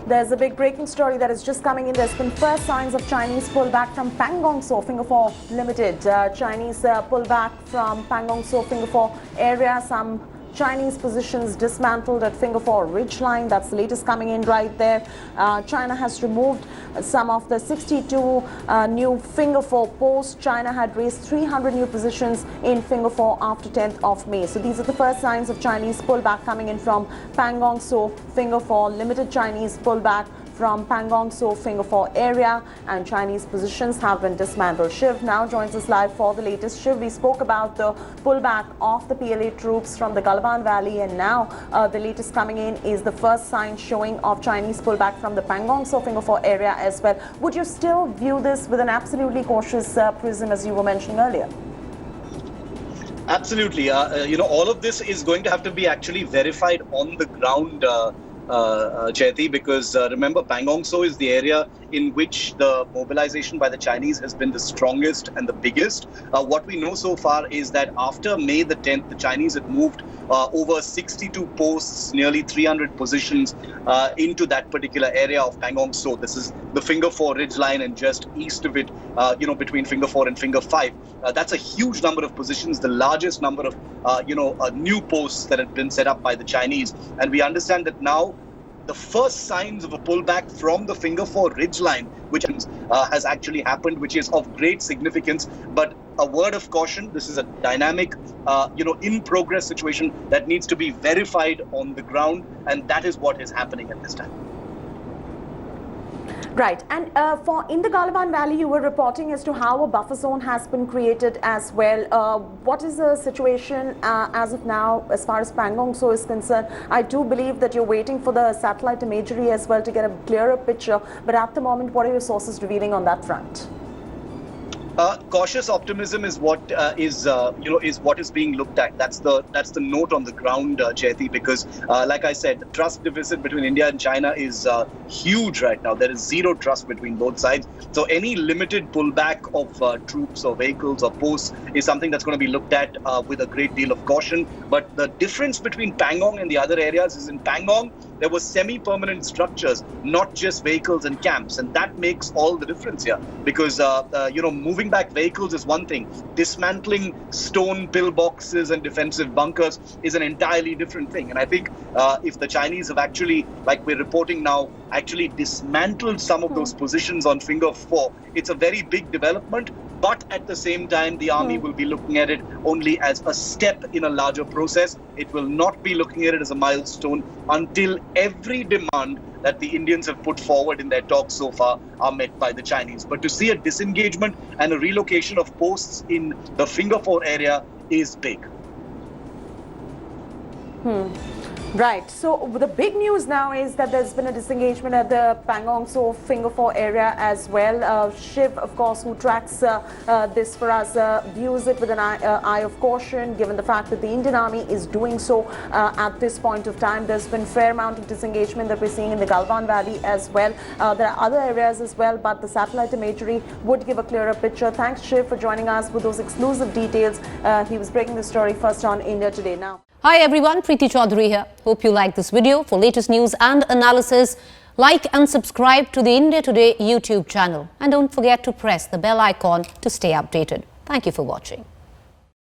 There's a big breaking story that is just coming in. There's been first signs of Chinese pullback from Pangong Tso, Finger 4 Limited. Chinese pullback from Pangong Tso, Finger 4 area. Some Chinese positions dismantled at Finger 4 ridgeline. That's the latest coming in right there. China has removed some of the 62 new Finger 4 posts. China had raised 300 new positions in Finger 4 after 10th of May. So these are the first signs of Chinese pullback coming in from Pangong Tso, Finger 4 Limited. Chinese pullback from Pangong Tso, Finger 4 area, and Chinese positions have been dismantled. Shiv now joins us live for the latest. Shiv, we spoke about the pullback of the PLA troops from the Galaban Valley, and now the latest coming in is the first sign showing of Chinese pullback from the Pangong Tso, Finger 4 area as well. Would you still view this with an absolutely cautious prism, as you were mentioning earlier? Absolutely. All of this is going to have to be actually verified on the ground, Chaiti, because remember, Pangong Tso is the area in which the mobilization by the Chinese has been the strongest and the biggest. What we know so far is that after May the 10th, the Chinese had moved over 62 posts, nearly 300 positions into that particular area of Pangong Tso. This is the Finger 4 ridgeline, and just east of it, between Finger 4 and Finger 5. That's a huge number of positions, the largest number of, new posts that have been set up by the Chinese. And we understand that now the first signs of a pullback from the Finger 4 ridgeline, which has actually happened, which is of great significance. But a word of caution, this is a dynamic, in progress situation that needs to be verified on the ground. And that is what is happening at this time. Right. And for in the Galaban Valley, you were reporting as to how a buffer zone has been created as well. What is the situation as of now as far as Pangong Tso is concerned? I do believe that you're waiting for the satellite imagery as well to get a clearer picture. But at the moment, what are your sources revealing on that front? Cautious optimism is what is what is being looked at. That's the note on the ground, Chaiti, because like I said, the trust deficit between India and China is huge right now. There is zero trust between both sides. So any limited pullback of troops or vehicles or posts is something that's going to be looked at with a great deal of caution. But the difference between Pangong and the other areas is in Pangong, there were semi-permanent structures, not just vehicles and camps. And that makes all the difference here, because, moving back vehicles is one thing. Dismantling stone pillboxes and defensive bunkers is an entirely different thing. And I think if the Chinese have actually, like we're reporting now, actually dismantled some of those positions on Finger 4, it's a very big development. But at the same time, the army will be looking at it only as a step in a larger process. It will not be looking at it as a milestone until every demand that the Indians have put forward in their talks so far are met by the Chinese. But to see a disengagement and a relocation of posts in the Finger 4 area is big. Right. So the big news now is that there's been a disengagement at the Pangong Tso Finger 4 area as well. Shiv, of course, who tracks this for us, views it with an eye of caution, given the fact that the Indian Army is doing so at this point of time. There's been a fair amount of disengagement that we're seeing in the Galaban Valley as well. There are other areas as well, but the satellite imagery would give a clearer picture. Thanks, Shiv, for joining us with those exclusive details. He was breaking the story first on India Today Now. Hi everyone, Preeti Chaudhary here. Hope you like this video. For latest news and analysis, like and subscribe to the India Today YouTube channel. And don't forget to press the bell icon to stay updated. Thank you for watching.